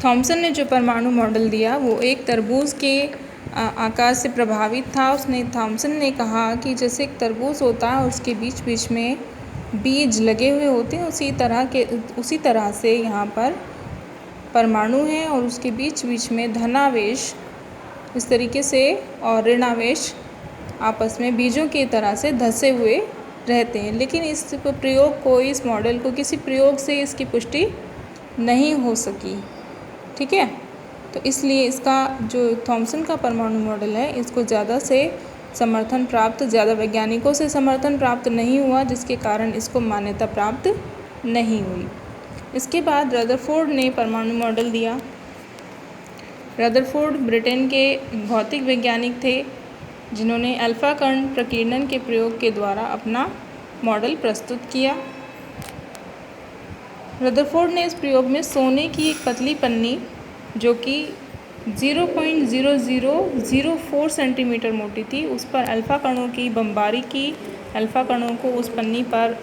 Thompson ने जो परमाणु मॉडल दिया वो एक तरबूज के आकार से प्रभावित था। थॉमसन ने कहा कि जैसे एक तरबूज होता है उसके बीच बीच में बीज लगे हुए होते हैं, उसी तरह से यहाँ पर परमाणु है और उसके बीच बीच में धनावेश इस तरीके से और ऋणावेश आपस में बीजों की तरह से धसे हुए रहते हैं। लेकिन इस मॉडल को किसी प्रयोग से इसकी पुष्टि नहीं हो सकी। ठीक है, तो इसलिए इसका जो थॉमसन का परमाणु मॉडल है इसको ज़्यादा वैज्ञानिकों से समर्थन प्राप्त नहीं हुआ, जिसके कारण इसको मान्यता प्राप्त नहीं हुई। इसके बाद रदरफोर्ड ने परमाणु मॉडल दिया। रदरफोर्ड ब्रिटेन के भौतिक वैज्ञानिक थे जिन्होंने अल्फा कण प्रकीर्णन के प्रयोग के द्वारा अपना मॉडल प्रस्तुत किया। रदरफोर्ड ने इस प्रयोग में सोने की एक पतली पन्नी जो कि 0.0004 सेंटीमीटर मोटी थी, उस पर अल्फ़ा कणों की बमबारी की। अल्फ़ा कणों को उस पन्नी पर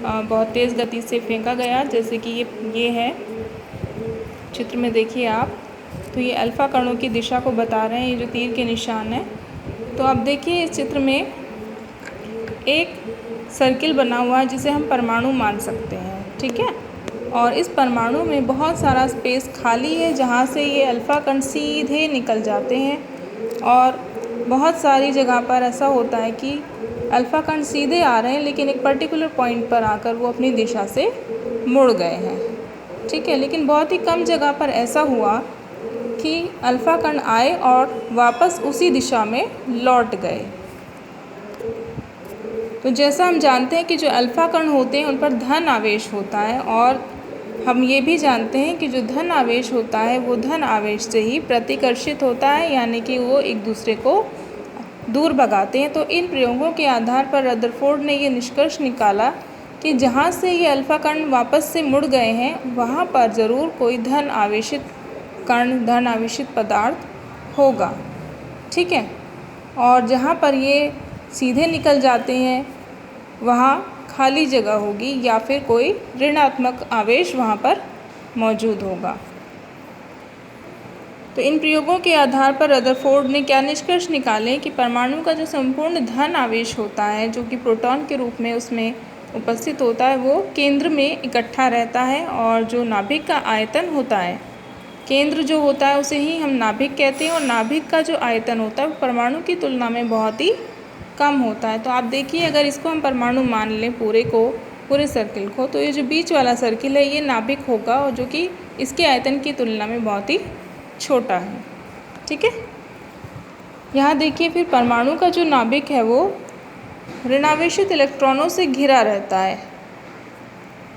बहुत तेज़ गति से फेंका गया, जैसे कि ये है चित्र में देखिए आप। तो ये अल्फ़ा कणों की दिशा को बता रहे हैं, ये जो तीर के निशान हैं। तो आप देखिए इस चित्र में एक सर्किल बना हुआ है जिसे हम परमाणु मान सकते हैं। ठीक है, और इस परमाणु में बहुत सारा स्पेस खाली है जहाँ से ये अल्फ़ा कण सीधे निकल जाते हैं। और बहुत सारी जगह पर ऐसा होता है कि अल्फ़ा कण सीधे आ रहे हैं लेकिन एक पर्टिकुलर पॉइंट पर आकर वो अपनी दिशा से मुड़ गए हैं। ठीक है, लेकिन बहुत ही कम जगह पर ऐसा हुआ कि अल्फ़ा कण आए और वापस उसी दिशा में लौट गए। तो जैसा हम जानते हैं कि जो अल्फ़ा कण होते हैं उन पर धन आवेश होता है, और हम ये भी जानते हैं कि जो धन आवेश होता है वो धन आवेश से ही प्रतिकर्षित होता है, यानी कि वो एक दूसरे को दूर भगाते हैं। तो इन प्रयोगों के आधार पर रदरफोर्ड ने ये निष्कर्ष निकाला कि जहाँ से ये अल्फ़ा कण वापस से मुड़ गए हैं वहाँ पर ज़रूर कोई धन आवेशित पदार्थ होगा। ठीक है, और जहाँ पर ये सीधे निकल जाते हैं वहाँ खाली जगह होगी या फिर कोई ऋणात्मक आवेश वहाँ पर मौजूद होगा। तो इन प्रयोगों के आधार पर रदरफोर्ड ने क्या निष्कर्ष निकाले कि परमाणु का जो संपूर्ण धन आवेश होता है, जो कि प्रोटॉन के रूप में उसमें उपस्थित होता है, वो केंद्र में इकट्ठा रहता है। और जो नाभिक का आयतन होता है, केंद्र जो होता है उसे ही हम नाभिक कहते हैं, और नाभिक का जो आयतन होता है वो परमाणु की तुलना में बहुत ही कम होता है। तो आप देखिए अगर इसको हम परमाणु मान लें पूरे सर्किल को, तो ये जो बीच वाला सर्किल है ये नाभिक होगा, और जो कि इसके आयतन की तुलना में बहुत ही छोटा है। ठीक है, यहाँ देखिए फिर परमाणु का जो नाभिक है वो ऋणावेशित इलेक्ट्रॉनों से घिरा रहता है।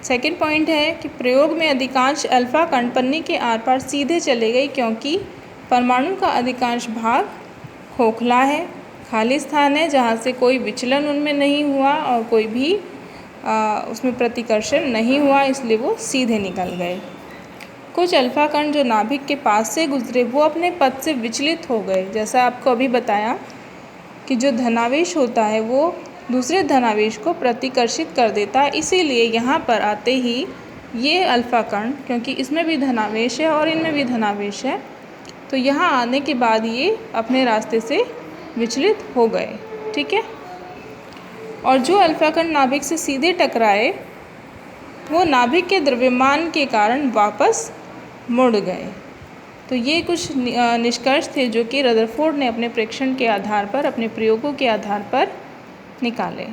सेकंड पॉइंट है कि प्रयोग में अधिकांश अल्फ़ा कण पन्नी के आर पार सीधे चले गए, क्योंकि परमाणु का अधिकांश भाग खोखला है, खाली स्थान है जहाँ से कोई विचलन उनमें नहीं हुआ और कोई भी उसमें प्रतिकर्षण नहीं हुआ, इसलिए वो सीधे निकल गए। कुछ अल्फ़ा कण जो नाभिक के पास से गुजरे वो अपने पथ से विचलित हो गए। जैसा आपको अभी बताया कि जो धनावेश होता है वो दूसरे धनावेश को प्रतिकर्षित कर देता है, इसीलिए यहाँ पर आते ही ये अल्फ़ा कण, क्योंकि इसमें भी धनावेश है और इनमें भी धनावेश है, तो यहाँ आने के बाद ये अपने रास्ते से विचलित हो गए। ठीक है, और जो अल्फ़ा कण नाभिक से सीधे टकराए वो नाभिक के द्रव्यमान के कारण वापस मुड़ गए। तो ये कुछ निष्कर्ष थे जो कि रदरफोर्ड ने अपने प्रेक्षण के आधार पर, अपने प्रयोगों के आधार पर निकाले।